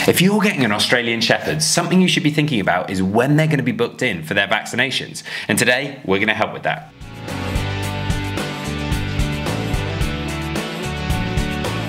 If you're getting an Australian Shepherd, something you should be thinking about is when they're going to be booked in for their vaccinations. And today, we're going to help with that.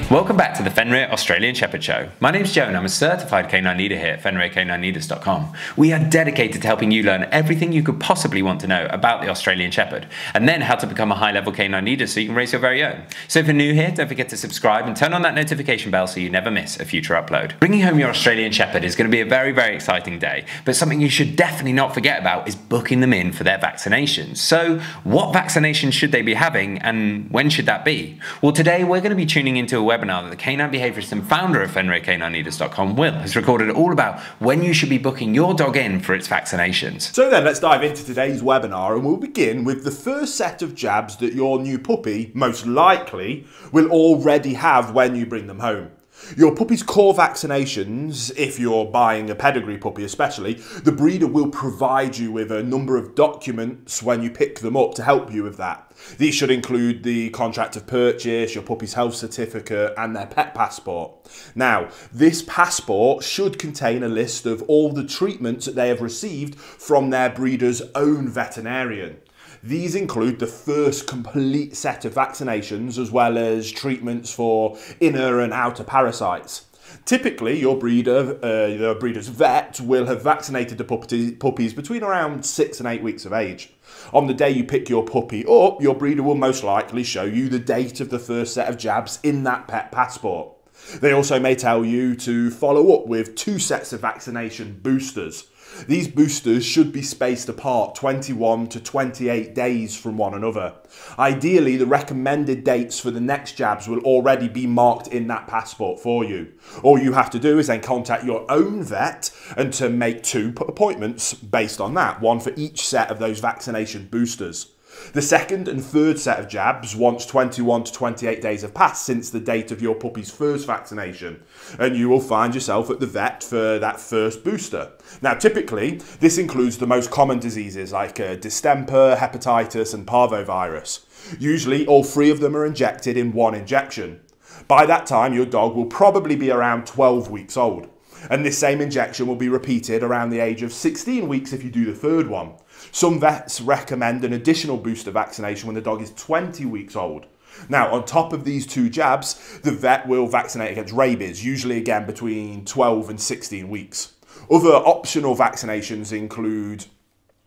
Welcome back to the Fenrir Australian Shepherd Show. My name's Joe and I'm a certified canine leader here at FenrirCanineLeaders.com. We are dedicated to helping you learn everything you could possibly want to know about the Australian Shepherd, and then how to become a high-level canine leader so you can raise your very own. So if you're new here, don't forget to subscribe and turn on that notification bell so you never miss a future upload. Bringing home your Australian Shepherd is going to be a very, very exciting day, but something you should definitely not forget about is booking them in for their vaccinations. So what vaccinations should they be having, and when should that be? Well, today we're going to be tuning into a webinar that the canine behaviourist and founder of FenrirCanineLeaders.com, Will, has recorded all about when you should be booking your dog in for its vaccinations. So then let's dive into today's webinar, and we'll begin with the first set of jabs that your new puppy most likely will already have when you bring them home. Your puppy's core vaccinations, if you're buying a pedigree puppy especially, the breeder will provide you with a number of documents when you pick them up to help you with that. These should include the contract of purchase, your puppy's health certificate and their pet passport. Now, this passport should contain a list of all the treatments that they have received from their breeder's own veterinarian. These include the first complete set of vaccinations as well as treatments for inner and outer parasites. Typically, your breeder's vet will have vaccinated the puppies between around 6 and 8 weeks of age. On the day you pick your puppy up, your breeder will most likely show you the date of the first set of jabs in that pet passport. They also may tell you to follow up with 2 sets of vaccination boosters. These boosters should be spaced apart 21 to 28 days from one another. Ideally, the recommended dates for the next jabs will already be marked in that passport for you. All you have to do is then contact your own vet and to make 2 appointments based on that, one for each set of those vaccination boosters. The second and third set of jabs once 21 to 28 days have passed since the date of your puppy's first vaccination, and you will find yourself at the vet for that first booster. Now, typically, this includes the most common diseases like distemper, hepatitis and parvovirus. Usually, all 3 of them are injected in one injection. By that time, your dog will probably be around 12 weeks old. And this same injection will be repeated around the age of 16 weeks if you do the third one. Some vets recommend an additional booster vaccination when the dog is 20 weeks old. Now, on top of these 2 jabs, the vet will vaccinate against rabies, usually again between 12 and 16 weeks. Other optional vaccinations include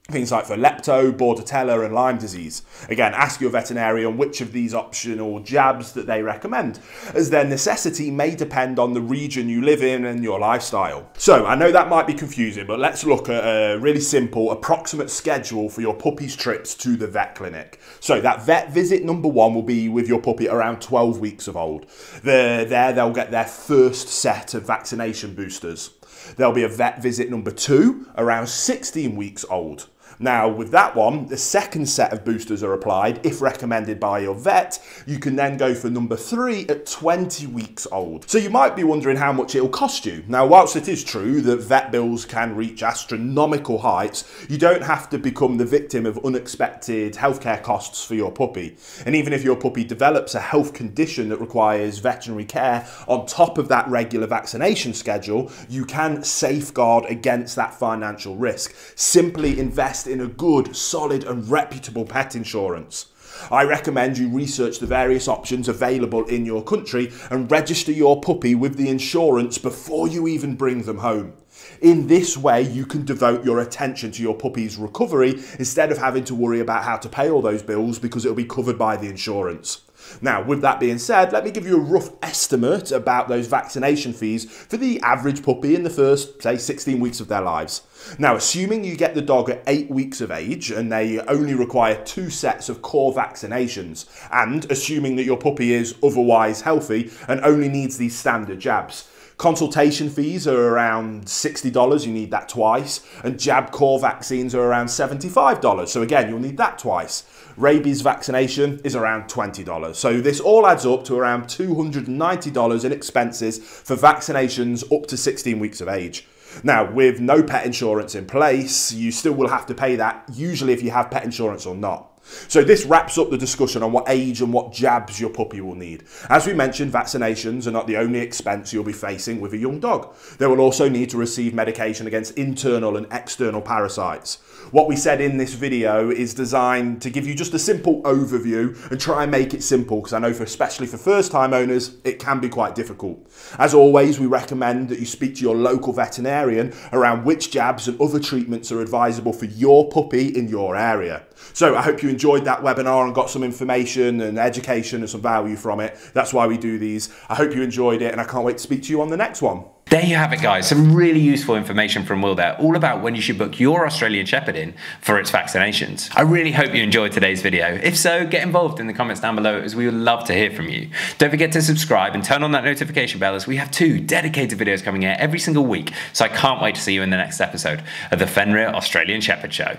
things like for lepto, bordetella and Lyme disease. Again, ask your veterinarian which of these optional jabs that they recommend, as their necessity may depend on the region you live in and your lifestyle. So, I know that might be confusing, but let's look at a really simple, approximate schedule for your puppy's trips to the vet clinic. So, that vet visit number 1 will be with your puppy around 12 weeks of old. They'll get their first set of vaccination boosters. There'll be a vet visit number 2 around 16 weeks old. Now, with that one, the second set of boosters are applied. If recommended by your vet, you can then go for number 3 at 20 weeks old. So you might be wondering how much it'll cost you. Now, whilst it is true that vet bills can reach astronomical heights, you don't have to become the victim of unexpected healthcare costs for your puppy. And even if your puppy develops a health condition that requires veterinary care on top of that regular vaccination schedule, you can safeguard against that financial risk. Simply invest in a good, solid and reputable pet insurance. I recommend you research the various options available in your country and register your puppy with the insurance before you even bring them home. In this way, you can devote your attention to your puppy's recovery instead of having to worry about how to pay all those bills because it'll be covered by the insurance. Now, with that being said, let me give you a rough estimate about those vaccination fees for the average puppy in the first, say, 16 weeks of their lives. Now, assuming you get the dog at 8 weeks of age and they only require 2 sets of core vaccinations, and assuming that your puppy is otherwise healthy and only needs these standard jabs, consultation fees are around $60, you need that twice, and jab core vaccines are around $75, so again, you'll need that twice. Rabies vaccination is around $20. So this all adds up to around $290 in expenses for vaccinations up to 16 weeks of age. Now, with no pet insurance in place, you still will have to pay that, usually if you have pet insurance or not. So this wraps up the discussion on what age and what jabs your puppy will need. As we mentioned, vaccinations are not the only expense you'll be facing with a young dog. They will also need to receive medication against internal and external parasites. What we said in this video is designed to give you just a simple overview and try and make it simple, because I know especially for first-time owners, it can be quite difficult. As always, we recommend that you speak to your local veterinarian around which jabs and other treatments are advisable for your puppy in your area. So I hope you enjoyed that webinar and got some information and education and some value from it. That's why we do these. I hope you enjoyed it, and I can't wait to speak to you on the next one. There you have it, guys. Some really useful information from Will there, all about when you should book your Australian Shepherd in for its vaccinations. I really hope you enjoyed today's video. If so, get involved in the comments down below, as we would love to hear from you. Don't forget to subscribe and turn on that notification bell, as we have 2 dedicated videos coming out every single week. So I can't wait to see you in the next episode of the Fenrir Australian Shepherd Show.